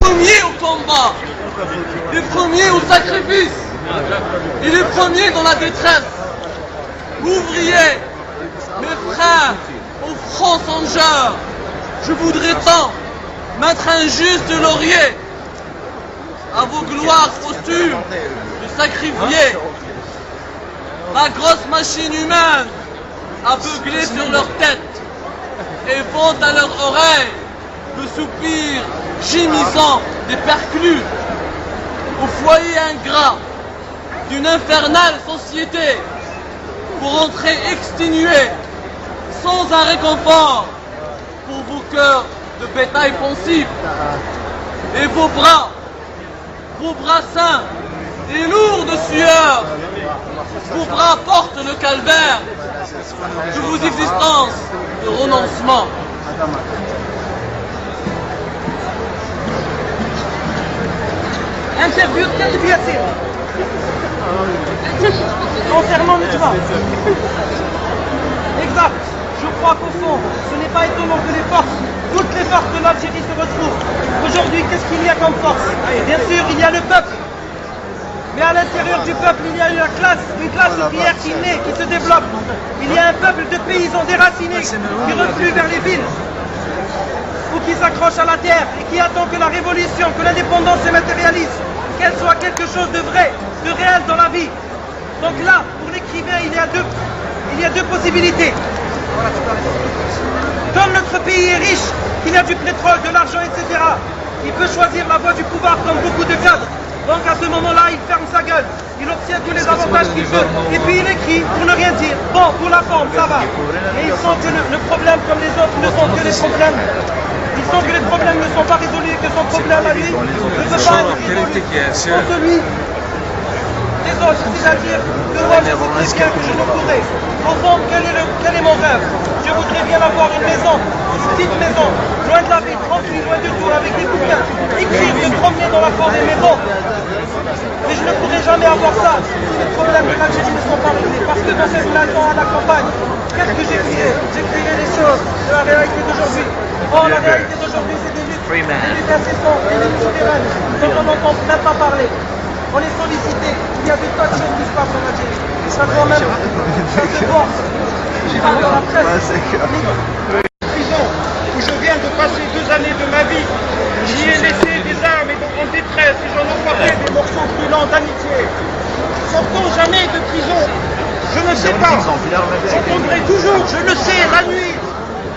premiers au combat, les premiers au sacrifice et les premiers dans la détresse. Ouvriers, mes frères, au front songeur, je voudrais tant mettre un juste laurier à vos gloires posthumes de sacrifier la grosse machine humaine aveuglée sur leur tête et vont à leur oreille le soupir gémissant des perclus au foyer ingrat d'une infernale société pour entrer exténués sans un réconfort pour vos cœurs de bétail pensif et vos bras saints et lourds de sueur, vos bras portent le calvaire de vos existences de renoncement. Interview de Khalid concernant Nejma. Exact. Je crois qu'au fond, ce n'est pas étonnant que toutes les forces de l'Algérie se retrouvent. Aujourd'hui, qu'est-ce qu'il y a comme force? Bien sûr, il y a le peuple. Mais à l'intérieur du peuple, il y a une classe ouvrière qui naît, qui se développe. Il y a un peuple de paysans déracinés qui refluent vers les villes ou qui s'accrochent à la terre et qui attend que la révolution, que l'indépendance se matérialise, qu'elle soit quelque chose de vrai, de réel dans la vie. Donc là, pour l'écrivain, il y a deux possibilités. Comme notre pays est riche, qu'il y a du pétrole, de l'argent, etc., il peut choisir la voie du pouvoir comme beaucoup de cadres. Donc à ce moment-là, il ferme sa gueule, il obtient tous les avantages qu'il veut, et puis il écrit pour ne rien dire. Bon, pour la forme, ça va. Mais ils sentent que le problème, comme les autres, ne sont que des problèmes. Ils sentent que les problèmes ne sont pas résolus et que son problème à lui ne peut pas être résolu sans celui des autres. C'est-à-dire que moi, je voudrais bien que je ne pourrais. Au fond, quel est mon rêve? Je voudrais bien avoir une maison, une petite maison, loin de la ville, tranquille, loin du tout, avec des bouquins, écrire, se promener dans la forêt, mais bon. Mais je ne pourrai jamais avoir ça si les problèmes de l'Algérie ne sont pas réglés. Parce que dans cette maison à la campagne, qu'est-ce que j'écrirais? J'écrirais les choses de la réalité d'aujourd'hui. Or, la réalité d'aujourd'hui, c'est des luttes incessantes, des luttes souterraines, dont on n'entend même pas parler. On est sollicité, il y a des tas de choses qui se passent en Algérie. Ça se voit même, ça se voit. Je parle dans la presse. Prison, où je viens de passer 2 années de ma vie, j'y ai laissé des armes et en détresse, et j'en ai porté des morceaux brûlants d'amitié. Sortons jamais de prison, je ne sais pas. J'entendrai toujours, je le sais, la nuit,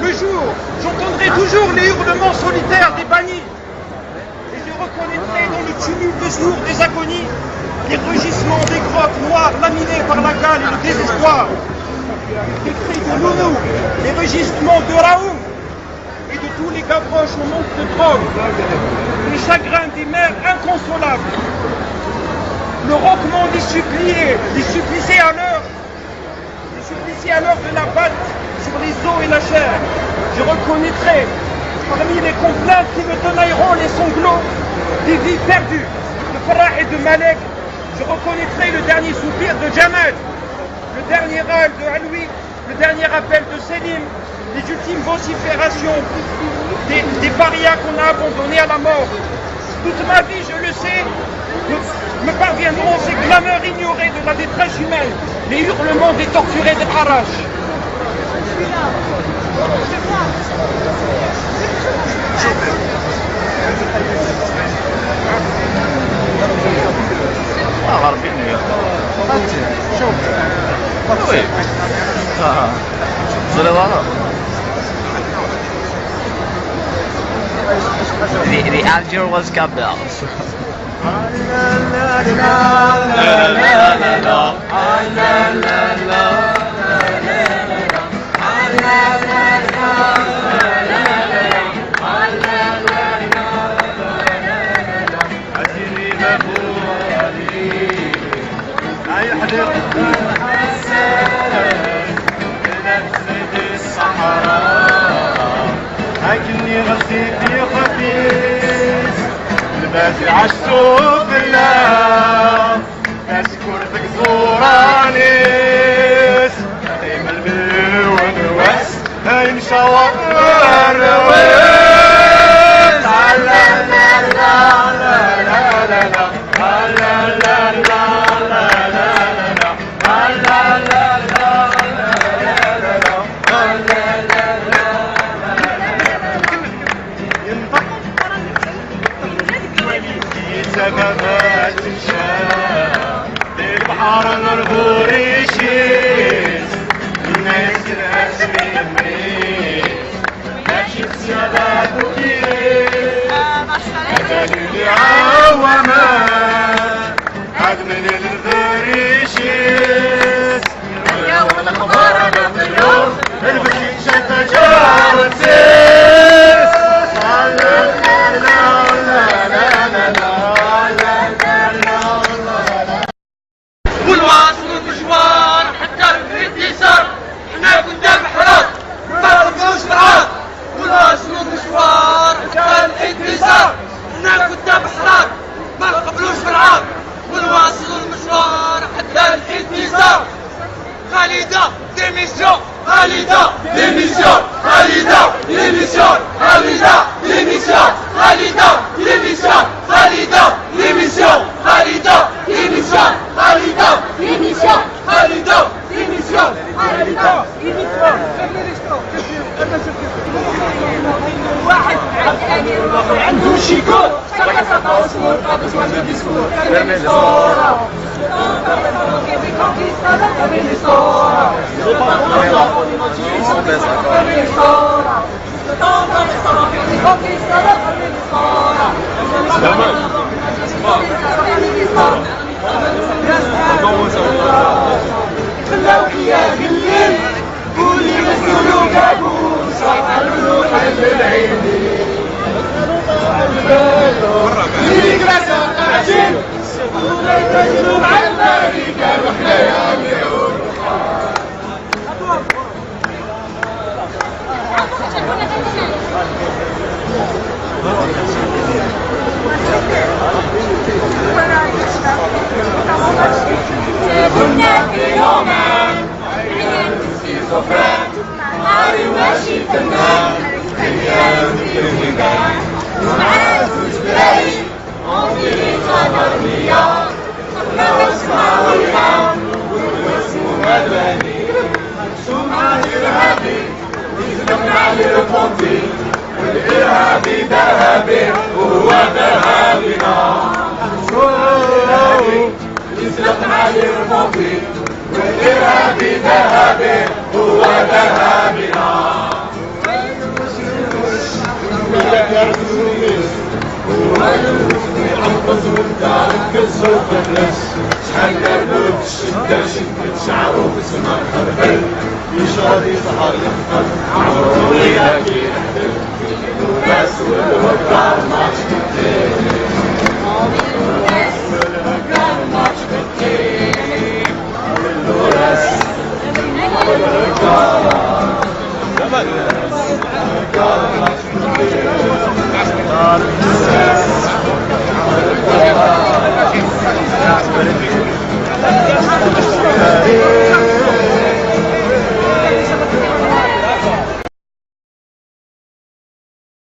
le jour, j'entendrai toujours les hurlements solitaires des bannis. Reconnaîtrai dans le tumulte de jour des agonies les rugissements des grottes noires laminées par la gale et le désespoir, les cris de Loulou, les rugissements de Raoum et de tous les gavroches au manque de drogue, les chagrins des mères inconsolables, le roquement des suppliciés à l'heure de la batte sur les os et la chair. Je reconnaîtrai parmi les complaintes qui me tenailleront les sanglots des vies perdues de Farah et de Malek, je reconnaîtrai le dernier soupir de Jamal, le dernier râle de Aloui, le dernier appel de Selim, les ultimes vociférations des parias qu'on a abandonnés à la mort. Toute ma vie, je le sais, me parviendront ces clameurs ignorées de la détresse humaine, les hurlements des torturés des Harash. غربيني شوف وي زلوانه The Alger was Gabel. لكني غسيتي خفيف لباسي عالسوق اللام تذكر بكزورانيس دايما بالونواس هاي مشاور الرويس على المرة دابا ما تمشى البحر نربو ريشيت الناس الاسمي مريت ماشي السيادات وكيريت هذا اللي عوامة هاد من البريشيت اليوم الاخبار اليوم البشيشة تجارتيس والواصل المشوار حتى الانتصار حنا قدام حراك ما نقبلوش العار والواصل المشوار حتى الانتصار حنا قدام حراك ما نقبلوش العار والواصل المشوار حتى الانتصار خالدة ديميسيون خالدة ديميسيون خالدة ديميسيون خالدة ديميسيون خالدة ديميسيون خالدة ديميسيون خالدة ديميسيون خالدة ديميسيون خالدة ديميسيون خالدة ديميسيون واحد عنده شيكور شكا سطا وسمور قادس وعنده ديسكور كمل الصورة خلاو يا بالليل قولي مسلوق كابوس عملوا حل العيني ليك راسا قاعدين ولا يتجلوا مع الملكة وحنا يا ميون كنا في يومان عين في صفران نهاري ماشي تمام ايام في الهدان ومعاك وجبالي وانظري قدرنية صفنا واسمع والحام واسمه مدني سمعة إرهابي ويزلقنا للقنطي والإرهابي ذهبي وهو ذهبنا يزلقنا للقنطي والإرهابي ذهبي هو ذهبنا عطس وانتعرف كالزوف الناس شحال قالوا بالشدة شدت شعره بسمع خربل يشرب يسهر يخطر